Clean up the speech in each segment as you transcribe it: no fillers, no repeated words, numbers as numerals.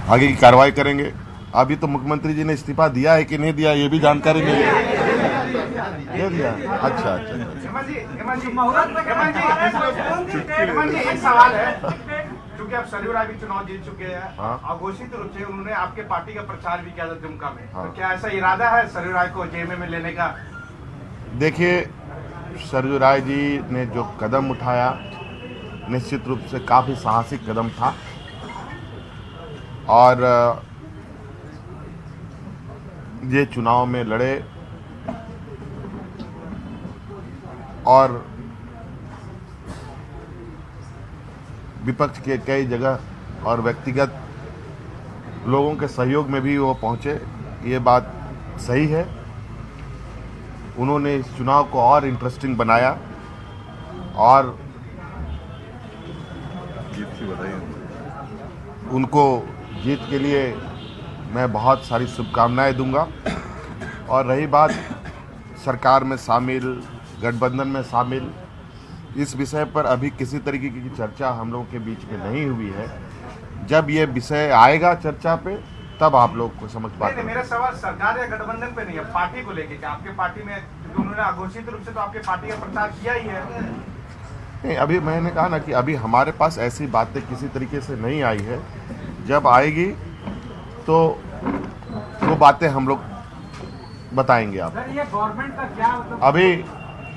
आगे की कार्रवाई करेंगे। अभी तो मुख्यमंत्री जी ने इस्तीफा दिया है कि नहीं दिया ये भी जानकारी नहीं है। दे दिया। अच्छा अच्छा। हेमंत जी, एक सवाल है, क्योंकि आप सरयू राय भी चुनाव जीत चुके हैं। हाँ। अघोषित रूप से उन्होंने आपके पार्टी का प्रचार भी किया था दुमका में। हाँ। तो क्या ऐसा इरादा है सरयू राय को जेएमए में लेने का? देखिए, सरयू राय जी ने जो कदम उठाया निश्चित रूप से काफ़ी साहसिक कदम था और ये चुनाव में लड़े और विपक्ष के कई जगह और व्यक्तिगत लोगों के सहयोग में भी वो पहुंचे, ये बात सही है। उन्होंने इस चुनाव को और इंटरेस्टिंग बनाया और उनको जीत के लिए मैं बहुत सारी शुभकामनाएं दूंगा। और रही बात सरकार में शामिल, गठबंधन में शामिल, इस विषय पर अभी किसी तरीके की चर्चा हम लोगों के बीच में नहीं हुई है। जब ये विषय आएगा चर्चा पे तब आप लोग को समझ पाते हैं। मेरा सवाल सरकार या गठबंधन पे नहीं है, पार्टी को लेके। क्या आपके पार्टी में, क्योंकि उन्होंने अघोषित रूप से तो आपके पार्टी का प्रचार किया ही है। नहीं, अभी मैंने कहा ना कि अभी हमारे पास ऐसी बातें किसी तरीके से नहीं आई है। जब आएगी तो वो बातें हम लोग बताएंगे आप। ये गवर्नमेंट का क्या मतलब? अभी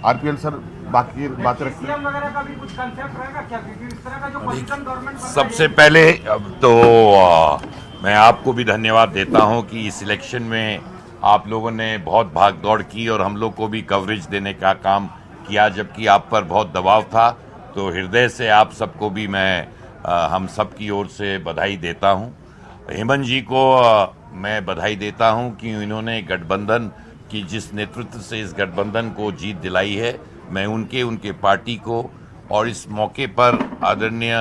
आरपीएन सर बाकी बातें रखते हैं। सीएम वगैरह का भी कुछ कंसेप्ट रहेगा क्या? क्योंकि इस तरह का जो पोजीशन गवर्नमेंट सबसे पहले तो मैं आपको भी धन्यवाद देता हूं कि इस इलेक्शन में आप लोगों ने बहुत भाग दौड़ की और हम लोग को भी कवरेज देने का काम किया, जबकि आप पर बहुत दबाव था। तो हृदय से आप सबको भी मैं हम सब की ओर से बधाई देता हूं। हेमंत जी को मैं बधाई देता हूं कि इन्होंने गठबंधन की जिस नेतृत्व से इस गठबंधन को जीत दिलाई है, मैं उनके पार्टी को और इस मौके पर आदरणीय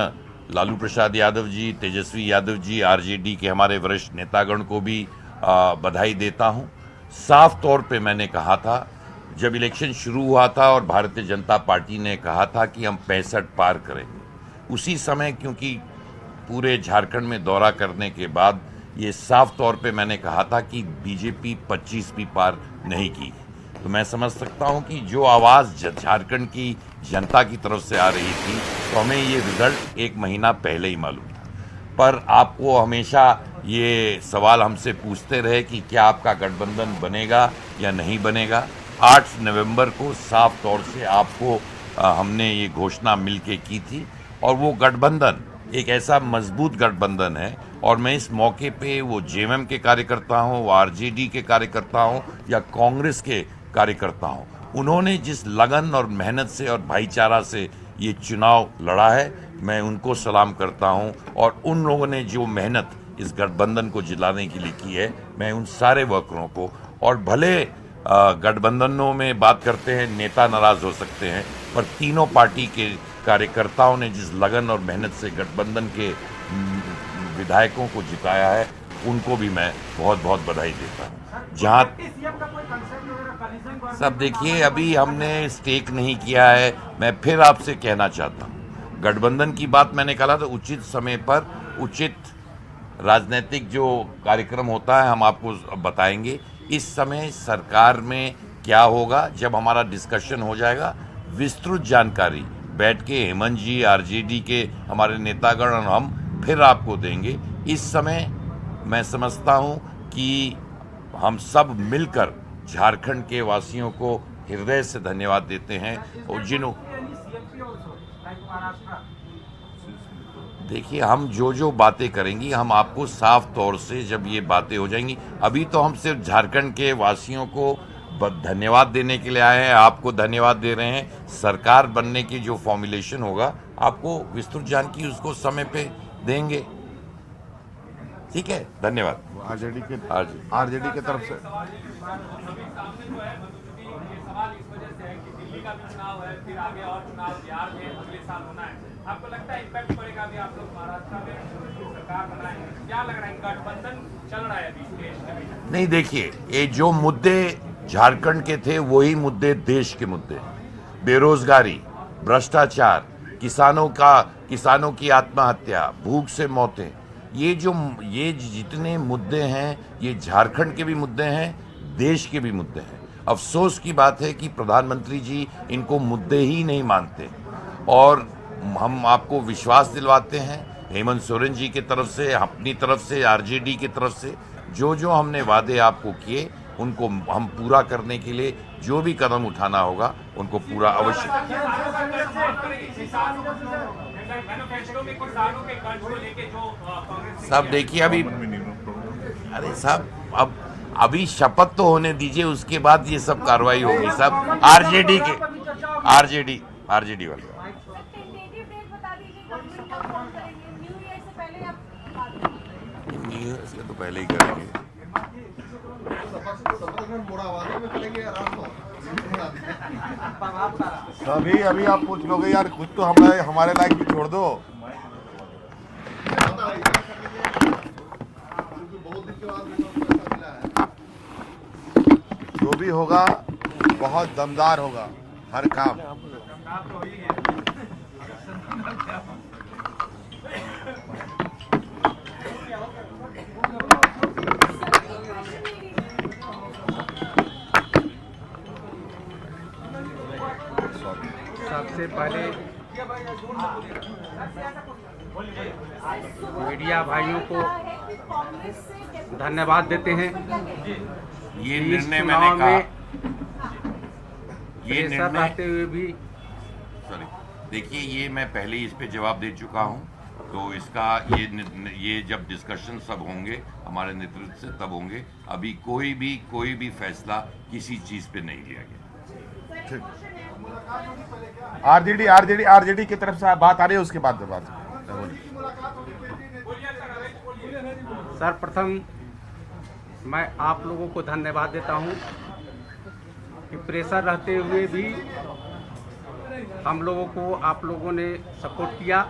लालू प्रसाद यादव जी, तेजस्वी यादव जी, आरजेडी के हमारे वरिष्ठ नेतागण को भी बधाई देता हूं। साफ तौर पे मैंने कहा था जब इलेक्शन शुरू हुआ था और भारतीय जनता पार्टी ने कहा था कि हम 65 पार करेंगे, उसी समय क्योंकि पूरे झारखंड में दौरा करने के बाद ये साफ तौर पे मैंने कहा था कि बीजेपी 25 भी पार नहीं की। तो मैं समझ सकता हूं कि जो आवाज़ झारखंड की जनता की तरफ से आ रही थी, तो हमें ये रिजल्ट 1 महीना पहले ही मालूम था। पर आपको हमेशा ये सवाल हमसे पूछते रहे कि क्या आपका गठबंधन बनेगा या नहीं बनेगा। 8 नवंबर को साफ तौर से आपको हमने ये घोषणा मिलके की थी और वो गठबंधन एक ऐसा मजबूत गठबंधन है। और मैं इस मौके पे वो जेएमएम के कार्यकर्ता हों, वो आरजेडी के कार्यकर्ता हों या कांग्रेस के कार्यकर्ता हों, उन्होंने जिस लगन और मेहनत से और भाईचारा से ये चुनाव लड़ा है, मैं उनको सलाम करता हूं। और उन लोगों ने जो मेहनत इस गठबंधन को जिलाने के लिए की है, मैं उन सारे वर्करों को, और भले गठबंधनों में बात करते हैं नेता नाराज हो सकते हैं, पर तीनों पार्टी के कार्यकर्ताओं ने जिस लगन और मेहनत से गठबंधन के विधायकों को जिताया है, उनको भी मैं बहुत बहुत बधाई देता हूँ। जहाँ सब देखिए, अभी हमने स्टेक नहीं किया है। मैं फिर आपसे कहना चाहता हूँ, गठबंधन की बात मैंने कहा था, उचित समय पर उचित राजनीतिक जो कार्यक्रम होता है हम आपको बताएंगे। इस समय सरकार में क्या होगा, जब हमारा डिस्कशन हो जाएगा, विस्तृत जानकारी बैठ के हेमंत जी, आरजेडी के हमारे नेतागण और हम फिर आपको देंगे। इस समय मैं समझता हूं कि हम सब मिलकर झारखंड के वासियों को हृदय से धन्यवाद देते हैं। और जिन्हों देखिए, हम जो बातें करेंगी हम आपको साफ तौर से जब ये बातें हो जाएंगी, अभी तो हम सिर्फ झारखंड के वासियों को धन्यवाद देने के लिए आए हैं, आपको धन्यवाद दे रहे हैं। सरकार बनने की जो फॉर्मुलेशन होगा आपको विस्तृत जानकारी उसको समय पे देंगे। ठीक है, धन्यवाद। आरजेडी की तरफ से आपको लगता है इम्पैक्ट पड़ेगा भी? आप लोग महाराष्ट्र में सरकार बनाए, क्या लग रहा है? गठबंधन चल रहा है अभी देश में? नहीं, देखिए, ये जो मुद्दे झारखंड के थे वही मुद्दे देश के मुद्दे, बेरोजगारी, भ्रष्टाचार, किसानों की आत्महत्या, भूख से मौतें, ये जितने मुद्दे हैं ये झारखंड के भी मुद्दे हैं, देश के भी मुद्दे हैं। अफसोस की बात है कि प्रधानमंत्री जी इनको मुद्दे ही नहीं मानते और हम आपको विश्वास दिलवाते हैं हेमंत सोरेन जी की तरफ से, अपनी तरफ से, आरजेडी की तरफ से जो हमने वादे आपको किए उनको हम पूरा करने के लिए जो भी कदम उठाना होगा उनको पूरा अवश्य। साहब देखिए अरे साहब अभी शपथ तो होने दीजिए, उसके बाद ये सब कार्रवाई होगी साहब। आरजेडी वाले न्यू ईयर से तो पहले ही करेंगे। अभी आप पूछ लोगे यार कुछ तो हमारे लायक भी छोड़ दो। जो भी होगा बहुत दमदार होगा हर काम। सबसे पहले मीडिया भाइयों को धन्यवाद देते हैं। ये निर्णय मैंने कहा, ये निर्णय रहते हुए भी सॉरी देखिए ये मैं पहले ही इस पे जवाब दे चुका हूं, तो इसका ये जब डिस्कशन सब होंगे हमारे नेतृत्व से तब होंगे। अभी कोई भी फैसला किसी चीज पे नहीं लिया गया। आरजेडी की तरफ से बात आ रही है, उसके बाद बात सर्वप्रथम मैं आप लोगों को धन्यवाद देता हूं कि प्रेशर रहते हुए भी हम लोगों को आप लोगों ने सपोर्ट किया,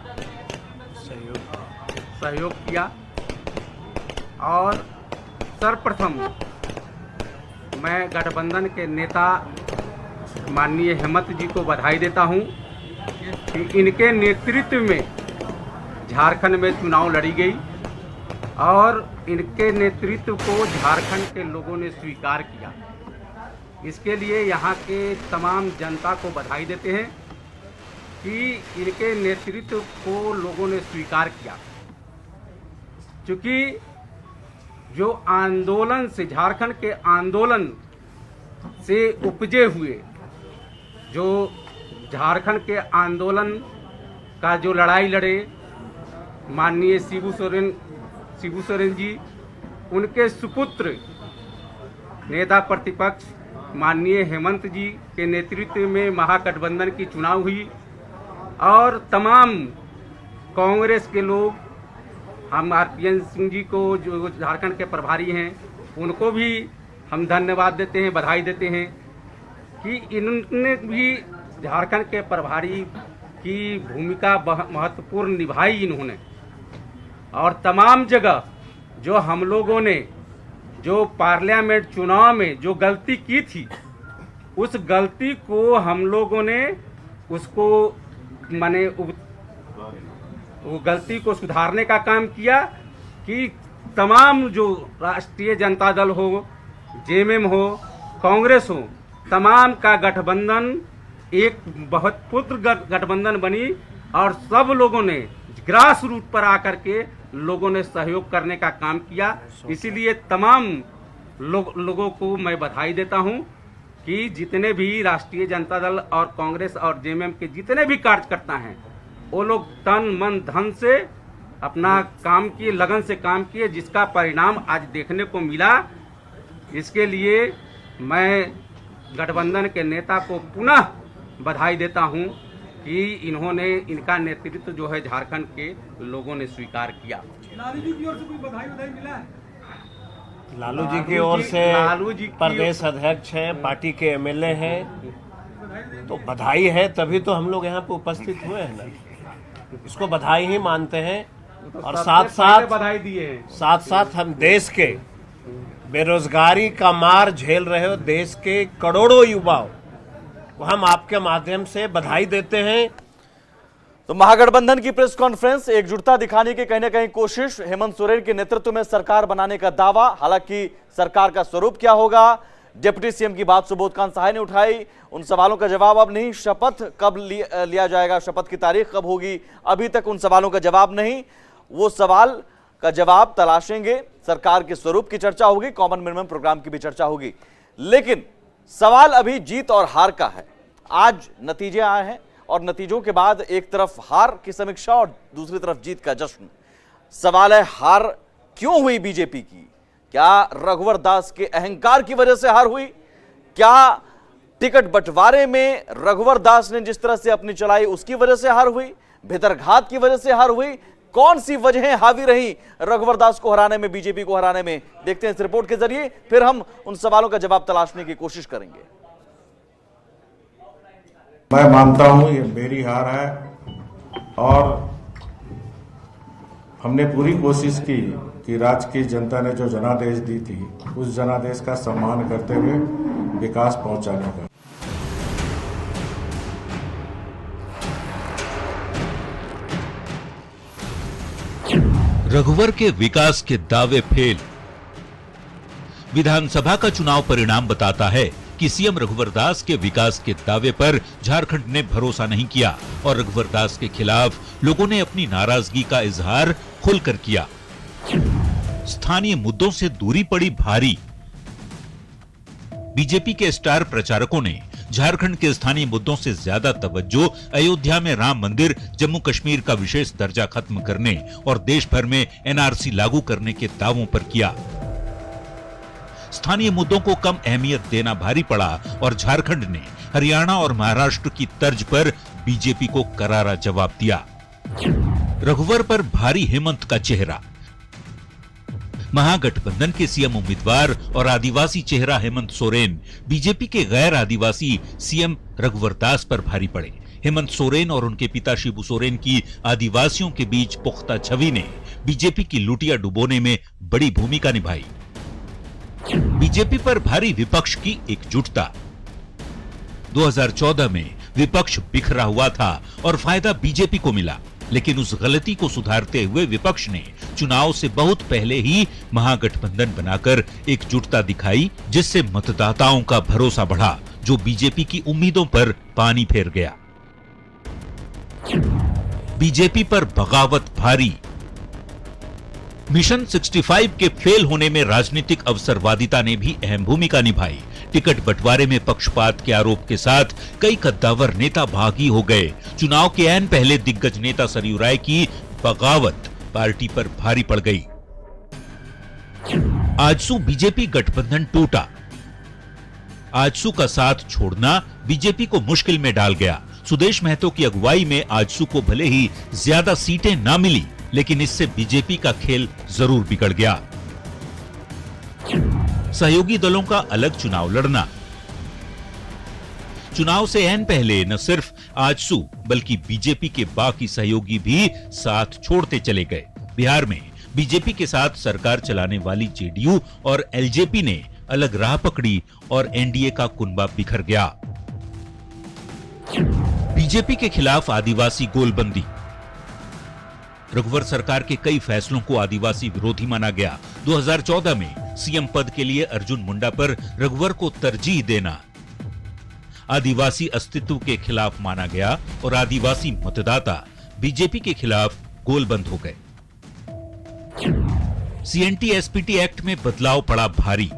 सहयोग किया। और सर्वप्रथम मैं गठबंधन के नेता माननीय हेमंत जी को बधाई देता हूं कि इनके नेतृत्व में झारखंड में चुनाव लड़ी गई और इनके नेतृत्व को झारखंड के लोगों ने स्वीकार किया। इसके लिए यहाँ के तमाम जनता को बधाई देते हैं कि इनके नेतृत्व को लोगों ने स्वीकार किया। क्योंकि जो आंदोलन से, झारखंड के आंदोलन से उपजे हुए, जो झारखंड के आंदोलन का जो लड़ाई लड़े माननीय शिबू सोरेन जी, उनके सुपुत्र नेता प्रतिपक्ष माननीय हेमंत जी के नेतृत्व में महागठबंधन की चुनाव हुई और तमाम कांग्रेस के लोग, हम आरपीएन सिंह जी को जो झारखंड के प्रभारी हैं उनको भी हम धन्यवाद देते हैं, बधाई देते हैं कि इन्होंने भी झारखंड के प्रभारी की भूमिका महत्वपूर्ण निभाई इन्होंने। और तमाम जगह जो हम लोगों ने जो पार्लियामेंट चुनाव में जो गलती की थी, उस गलती को हम लोगों ने उसको माने वो गलती को सुधारने का काम किया कि तमाम जो राष्ट्रीय जनता दल हो, जेएमएम हो, कांग्रेस हो, तमाम का गठबंधन एक बहुत पुत्र गठबंधन बनी और सब लोगों ने ग्रास रूट पर आकर के लोगों ने सहयोग करने का काम किया। इसीलिए तमाम लोगों को मैं बधाई देता हूं कि जितने भी राष्ट्रीय जनता दल और कांग्रेस और जेएमएम के जितने भी कार्यकर्ता हैं वो लोग तन मन धन से अपना काम किए, लगन से काम किए, जिसका परिणाम आज देखने को मिला। इसके लिए मैं गठबंधन के नेता को पुनः बधाई देता हूं कि इनका नेतृत्व जो है झारखंड के लोगों ने स्वीकार किया। लालू जी की ओर से कोई बधाई मिला है? लालू जी की ओर से प्रदेश अध्यक्ष हैं, पार्टी के एमएलए हैं, तो बधाई है, तभी तो हम लोग यहाँ पे उपस्थित हुए हैं ना, इसको बधाई ही मानते हैं। और साथ बधाई दिए हैं। साथ हम देश के बेरोजगारी का मार झेल रहे हो देश के करोड़ों युवाओं को हम आपके माध्यम से बधाई देते हैं तो महागठबंधन की प्रेस कॉन्फ्रेंस, एकजुटता दिखाने की कहीं ना कहीं कोशिश, हेमंत सोरेन के नेतृत्व में सरकार बनाने का दावा। हालांकि सरकार का स्वरूप क्या होगा, डिप्टी सीएम की बात सुबोध कांत सहाय ने उठाई, उन सवालों का जवाब अब नहीं। शपथ कब लिया जाएगा, शपथ की तारीख कब होगी, अभी तक उन सवालों का जवाब नहीं। वो सवाल का जवाब तलाशेंगे। सरकार के स्वरूप की चर्चा होगी, कॉमन मिनिमम प्रोग्राम की भी चर्चा होगी, लेकिन सवाल अभी जीत और हार का है। आज नतीजे आए हैं और नतीजों के बाद एक तरफ हार की समीक्षा और दूसरी तरफ जीत का जश्न। सवाल है हार क्यों हुई बीजेपी की? क्या रघुवर दास के अहंकार की वजह से हार हुई? क्या टिकट बंटवारे में रघुवर दास ने जिस तरह से अपनी चलाई उसकी वजह से हार हुई? भितरघात की वजह से हार हुई? कौन सी वजहें हावी रही रघुवर दास को हराने में, बीजेपी को हराने में? देखते हैं इस रिपोर्ट के जरिए, फिर हम उन सवालों का जवाब तलाशने की कोशिश करेंगे। मैं मानता हूं ये मेरी हार है और हमने पूरी कोशिश की कि राज्य की जनता ने जो जनादेश दी थी उस जनादेश का सम्मान करते हुए विकास पहुंचाने का। रघुवर के विकास के दावे फेल। विधानसभा का चुनाव परिणाम बताता है कि सीएम रघुवर दास के विकास के दावे पर झारखंड ने भरोसा नहीं किया और रघुवर दास के खिलाफ लोगों ने अपनी नाराजगी का इजहार खुलकर किया। स्थानीय मुद्दों से दूरी पड़ी भारी। बीजेपी के स्टार प्रचारकों ने झारखंड के स्थानीय मुद्दों से ज्यादा तवज्जो अयोध्या में राम मंदिर, जम्मू कश्मीर का विशेष दर्जा खत्म करने और देश भर में एनआरसी लागू करने के दावों पर किया। स्थानीय मुद्दों को कम अहमियत देना भारी पड़ा और झारखंड ने हरियाणा और महाराष्ट्र की तर्ज पर बीजेपी को करारा जवाब दिया। रघुवर पर भारी हेमंत का चेहरा। महागठबंधन के सीएम उम्मीदवार और आदिवासी चेहरा हेमंत सोरेन बीजेपी के गैर आदिवासी सीएम रघुवर दास पर भारी पड़े। हेमंत सोरेन और उनके पिता शिबू सोरेन की आदिवासियों के बीच पुख्ता छवि ने बीजेपी की लुटिया डुबोने में बड़ी भूमिका निभाई। बीजेपी पर भारी विपक्ष की एकजुटता। 2014 में विपक्ष बिखरा हुआ था और फायदा बीजेपी को मिला, लेकिन उस गलती को सुधारते हुए विपक्ष ने चुनाव से बहुत पहले ही महागठबंधन बनाकर एकजुटता दिखाई, जिससे मतदाताओं का भरोसा बढ़ा, जो बीजेपी की उम्मीदों पर पानी फेर गया। बीजेपी पर बगावत भारी। मिशन 65 के फेल होने में राजनीतिक अवसरवादिता ने भी अहम भूमिका निभाई। टिकट बंटवारे में पक्षपात के आरोप के साथ कई कद्दावर नेता भागी हो गए। चुनाव के ऐन पहले दिग्गज नेता सरयू राय की बगावत पार्टी पर भारी पड़ गई। आजसू बीजेपी गठबंधन टूटा। आजसू का साथ छोड़ना बीजेपी को मुश्किल में डाल गया। सुदेश महतो की अगुवाई में आजसू को भले ही ज्यादा सीटें ना मिली, लेकिन इससे बीजेपी का खेल जरूर बिगड़ गया। सहयोगी दलों का अलग चुनाव लड़ना। चुनाव से ऐन पहले न सिर्फ आजसू बल्कि बीजेपी के बाकी सहयोगी भी साथ छोड़ते चले गए। बिहार में बीजेपी के साथ सरकार चलाने वाली जेडीयू और एलजेपी ने अलग राह पकड़ी और एनडीए का कुनबा बिखर गया। बीजेपी के खिलाफ आदिवासी गोलबंदी। रघुवर सरकार के कई फैसलों को आदिवासी विरोधी माना गया। 2014 में सीएम पद के लिए अर्जुन मुंडा पर रघुवर को तरजीह देना आदिवासी अस्तित्व के खिलाफ माना गया और आदिवासी मतदाता बीजेपी के खिलाफ गोलबंद हो गए। सीएनटी एसपीटी एक्ट में बदलाव पड़ा भारी।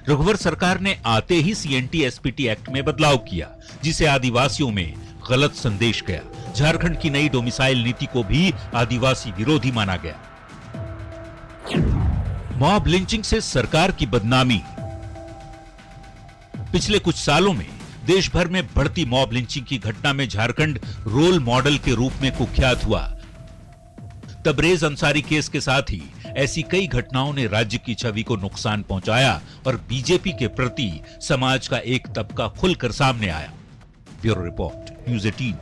रघुवर सरकार ने आते ही सीएनटी एसपीटी एक्ट में बदलाव किया, जिसे आदिवासियों में गलत संदेश गया। झारखंड की नई डोमिसाइल नीति को भी आदिवासी विरोधी माना गया। मॉब लिंचिंग से सरकार की बदनामी। पिछले कुछ सालों में देश भर में बढ़ती मॉब लिंचिंग की घटना में झारखंड रोल मॉडल के रूप में कुख्यात हुआ। तबरेज अंसारी केस के साथ ही ऐसी कई घटनाओं ने राज्य की छवि को नुकसान पहुंचाया और बीजेपी के प्रति समाज का एक तबका खुलकर सामने आया। Bureau report, news 18।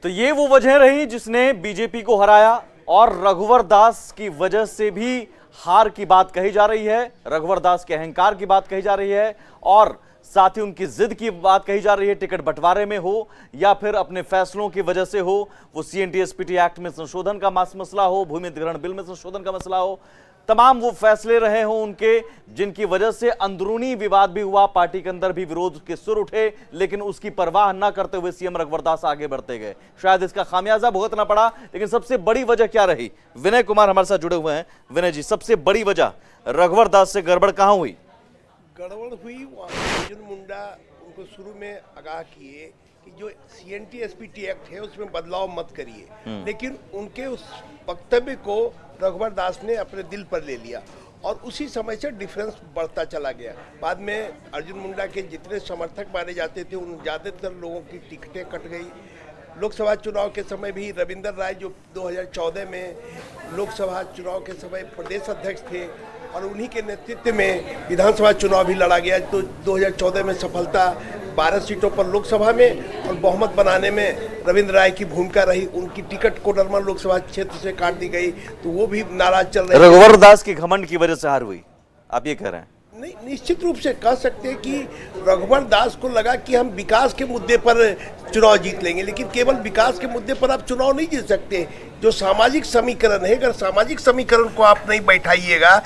तो ये वो वजह रही जिसने बीजेपी को हराया और रघुवर दास की वजह से भी हार की बात कही जा रही है, रघुवर दास के अहंकार की बात कही जा रही है और साथ ही उनकी जिद की बात कही जा रही है, टिकट बंटवारे में हो या फिर अपने फैसलों की वजह से हो, वो CNT-SPT एक्ट में संशोधन का मसला हो, भूमि अधिग्रहण बिल में संशोधन का मसला हो, तमाम वो फैसले रहे हों उनके जिनकी वजह से अंदरूनी विवाद भी हुआ, पार्टी के अंदर भी विरोध के सुर उठे, लेकिन उसकी परवाह न करते हुए सीएम रघुवर दास आगे बढ़ते गए। शायद इसका खामियाजा भुगतना पड़ा, लेकिन सबसे बड़ी वजह क्या रही? विनय कुमार हमारे साथ जुड़े हुए हैं। विनय जी, सबसे बड़ी वजह रघुवर दास से गड़बड़ कहां हुई? गड़बड़ हुई, अर्जुन मुंडा उनको शुरू में आगाह किए कि जो CNT-SPT एक्ट है उसमें बदलाव मत करिए, लेकिन उनके उस वक्तव्य को रघुवर दास ने अपने दिल पर ले लिया और उसी समय से डिफरेंस बढ़ता चला गया। बाद में अर्जुन मुंडा के जितने समर्थक माने जाते थे उन ज़्यादातर लोगों की टिकटें कट गई। लोकसभा चुनाव के समय भी रविंद्र राय जो 2014 में लोकसभा चुनाव के समय प्रदेश अध्यक्ष थे और उन्हीं के नेतृत्व में विधानसभा चुनाव भी लड़ा गया, तो 2014 में सफलता 12 सीटों पर लोकसभा में और बहुमत बनाने में रविंद्र राय की भूमिका रही। उनकी टिकट कोडरमा लोकसभा क्षेत्र से काट दी गई, तो वो भी नाराज चल रहे। रघुवर दास की घमंड की वजह से हार हुई, आप ये कह रहे हैं? नहीं, निश्चित रूप से कह सकते हैं कि रघुवर दास को लगा कि हम विकास के मुद्दे पर चुनाव जीत लेंगे, लेकिन केवल विकास के मुद्दे पर आप चुनाव नहीं जीत सकते। जो सामाजिक समीकरण है, अगर सामाजिक समीकरण को आप नहीं बैठाइएगा,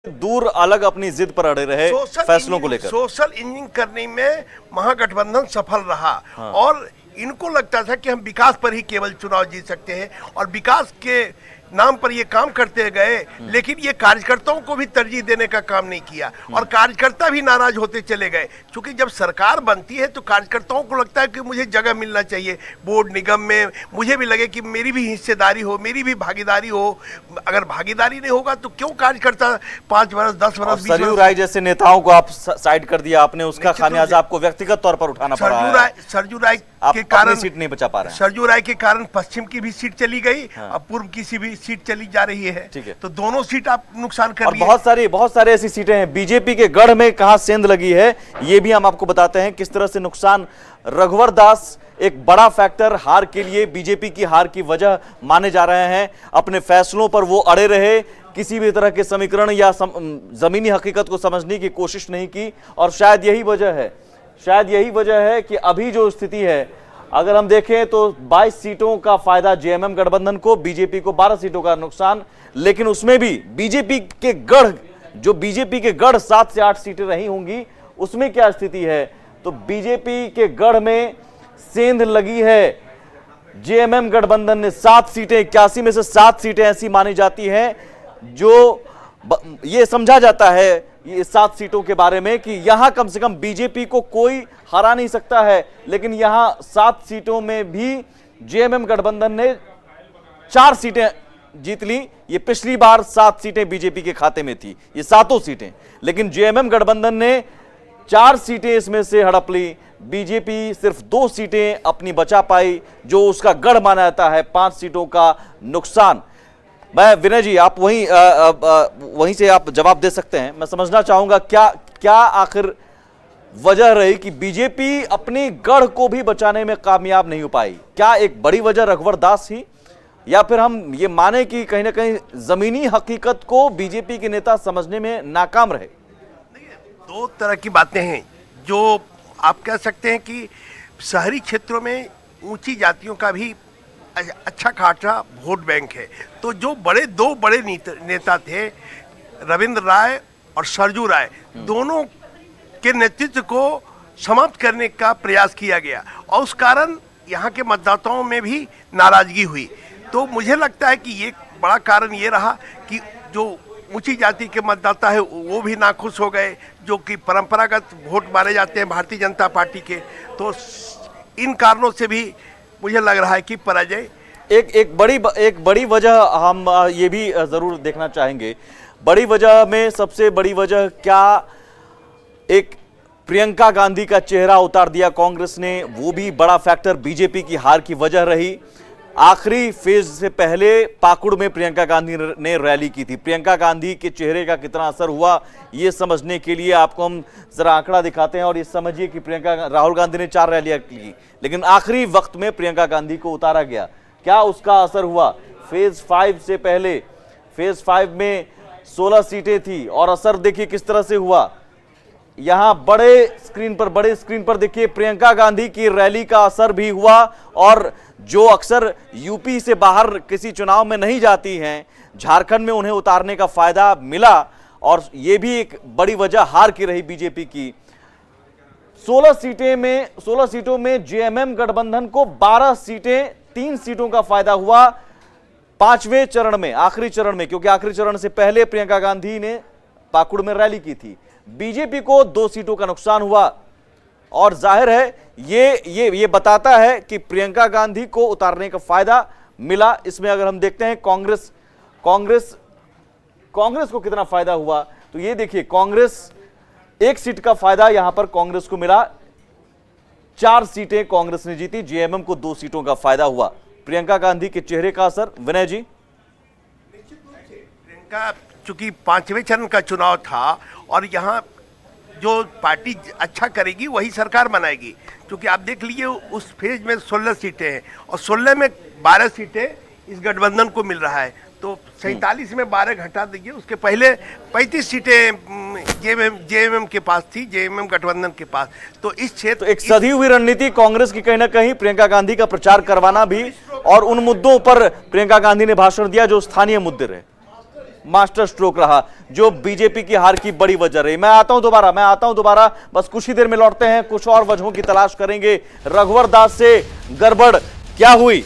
दूर अलग अपनी जिद पर अड़े रहे फैसलों को लेकर। सोशल इंजीनियरिंग करने में महागठबंधन सफल रहा। हाँ। और इनको लगता था कि हम विकास पर ही केवल चुनाव जीत सकते हैं और विकास के नाम पर ये काम करते गए, लेकिन ये कार्यकर्ताओं को भी तरजीह देने का काम नहीं किया और कार्यकर्ता भी नाराज होते चले गए। क्योंकि जब सरकार बनती है तो कार्यकर्ताओं को लगता है कि मुझे जगह मिलना चाहिए बोर्ड निगम में, मुझे भी लगे कि मेरी भी हिस्सेदारी हो, मेरी भी भागीदारी हो। अगर भागीदारी नहीं होगा तो क्यों कार्यकर्ता 5 वर्ष 10 वर्ष। सरयू राय जैसे नेताओं को आप साइड कर दिया आपने, उसका खामियाजा आपको व्यक्तिगत तौर पर उठाना पड़ा। सरयू राय के कारण सीट नहीं बचा पा रहे हैं। सरयू राय के कारण पश्चिम की भी सीट चली गई। हाँ। और पूर्व की भी सीट चली जा रही है। ठीक है, तो दोनों सीट आप नुकसान कर रही है। बहुत सारे ऐसी सीटें हैं। बीजेपी के गढ़ में कहां सेंध लगी है, ये भी हम आपको बताते हैं किस तरह से नुकसान। रघुवर दास एक बड़ा फैक्टर हार के लिए, बीजेपी की हार की वजह माने जा रहे हैं। अपने फैसलों पर वो अड़े रहे, किसी भी तरह के समीकरण या जमीनी हकीकत को समझने की कोशिश नहीं की, और शायद यही वजह है कि अभी जो स्थिति है, अगर हम देखें तो 22 सीटों का फायदा जेएमएम गठबंधन को, बीजेपी को 12 सीटों का नुकसान। लेकिन उसमें भी बीजेपी के गढ़ 7 से 8 सीटें रही होंगी, उसमें क्या स्थिति है? तो बीजेपी के गढ़ में सेंध लगी है। जेएमएम गठबंधन ने 7 सीटें, 81 में से 7 सीटें ऐसी मानी जाती हैं जो ये समझा जाता है ये 7 सीटों के बारे में कि यहां कम से कम बीजेपी को कोई हरा नहीं सकता है। लेकिन यहां 7 सीटों में भी जेएमएम गठबंधन ने 4 सीटें जीत ली। ये पिछली बार 7 सीटें बीजेपी के खाते में थी, ये 7 सीटें, लेकिन जेएमएम गठबंधन ने 4 सीटें इसमें से हड़प ली। बीजेपी सिर्फ 2 सीटें अपनी बचा पाई, जो उसका गढ़ माना जाता है। 5 सीटों का नुकसान। मैं विनय जी, आप वहीं से आप जवाब दे सकते हैं। मैं समझना चाहूंगा क्या आखिर वजह रही कि बीजेपी अपने गढ़ को भी बचाने में कामयाब नहीं हो पाई? क्या एक बड़ी वजह रघुवर दास ही, या फिर हम ये माने कि कहीं ना कहीं जमीनी हकीकत को बीजेपी के नेता समझने में नाकाम रहे? दो तरह की बातें हैं। जो आप कह सकते हैं कि शहरी क्षेत्रों में ऊंची जातियों का भी अच्छा खासा वोट बैंक है, तो जो दो बड़े नेता थे, रविंद्र राय और सरयू राय, दोनों के नेतृत्व को समाप्त करने का प्रयास किया गया और उस कारण यहाँ के मतदाताओं में भी नाराजगी हुई। तो मुझे लगता है कि ये बड़ा कारण ये रहा कि जो ऊंची जाति के मतदाता है वो भी नाखुश हो गए, जो कि परंपरागत वोट माने जाते हैं भारतीय जनता पार्टी के। तो इन कारणों से भी मुझे लग रहा है कि पराजय एक बड़ी वजह हम ये भी जरूर देखना चाहेंगे। बड़ी वजह में सबसे बड़ी वजह क्या, एक प्रियंका गांधी का चेहरा उतार दिया कांग्रेस ने, वो भी बड़ा फैक्टर बीजेपी की हार की वजह रही। आखिरी फेज से पहले पाकुड़ में प्रियंका गांधी ने रैली की थी। प्रियंका गांधी के चेहरे का कितना असर हुआ ये समझने के लिए आपको हम जरा आंकड़ा दिखाते हैं और ये समझिए कि राहुल गांधी ने 4 रैलियां की, लेकिन आखिरी वक्त में प्रियंका गांधी को उतारा गया। क्या उसका असर हुआ? फेज 5 से पहले फेज 5 में 16 सीटें थी और असर देखिए किस तरह से हुआ। यहां बड़े स्क्रीन पर देखिए प्रियंका गांधी की रैली का असर भी हुआ, और जो अक्सर यूपी से बाहर किसी चुनाव में नहीं जाती हैं, झारखंड में उन्हें उतारने का फायदा मिला, और यह भी एक बड़ी वजह हार की रही बीजेपी की। 16 सीटों में जेएमएम गठबंधन को 12 सीटें, 3 सीटों का फायदा हुआ 5वें चरण में, आखिरी चरण में, क्योंकि आखिरी चरण से पहले प्रियंका गांधी ने पाकुड़ में रैली की थी। बीजेपी को 2 सीटों का नुकसान हुआ, और जाहिर है ये बताता है कि प्रियंका गांधी को उतारने का फायदा मिला। इसमें अगर हम देखते हैं कांग्रेस को कितना फायदा हुआ, तो ये देखिए कांग्रेस 1 सीट का फायदा यहां पर कांग्रेस को मिला, 4 सीटें कांग्रेस ने जीती, जेएमएम को 2 सीटों का फायदा हुआ। प्रियंका गांधी के चेहरे का असर, विनय जी। प्रियंका चूंकि 5वें चरण का चुनाव था और यहाँ जो पार्टी अच्छा करेगी वही सरकार बनाएगी, क्योंकि आप देख लीजिए उस फेज में 16 सीटें हैं और 16 में 12 सीटें इस गठबंधन को मिल रहा है, तो 47 में 12 घटा दीजिए, उसके पहले 35 सीटें जेएमएम के पास थी, जेएमएम गठबंधन के पास। तो इस क्षेत्र तो एक सधी हुई रणनीति कांग्रेस की कहीं ना कहीं प्रियंका गांधी का प्रचार करवाना भी, और उन मुद्दों पर प्रियंका गांधी ने भाषण दिया जो स्थानीय मुद्दे रहे, मास्टर स्ट्रोक रहा, जो बीजेपी की हार की बड़ी वजह रही। मैं आता हूं दोबारा, बस कुछ ही देर में लौटते हैं, कुछ और वजहों की तलाश करेंगे। रघुवर दास से गड़बड़ क्या हुई,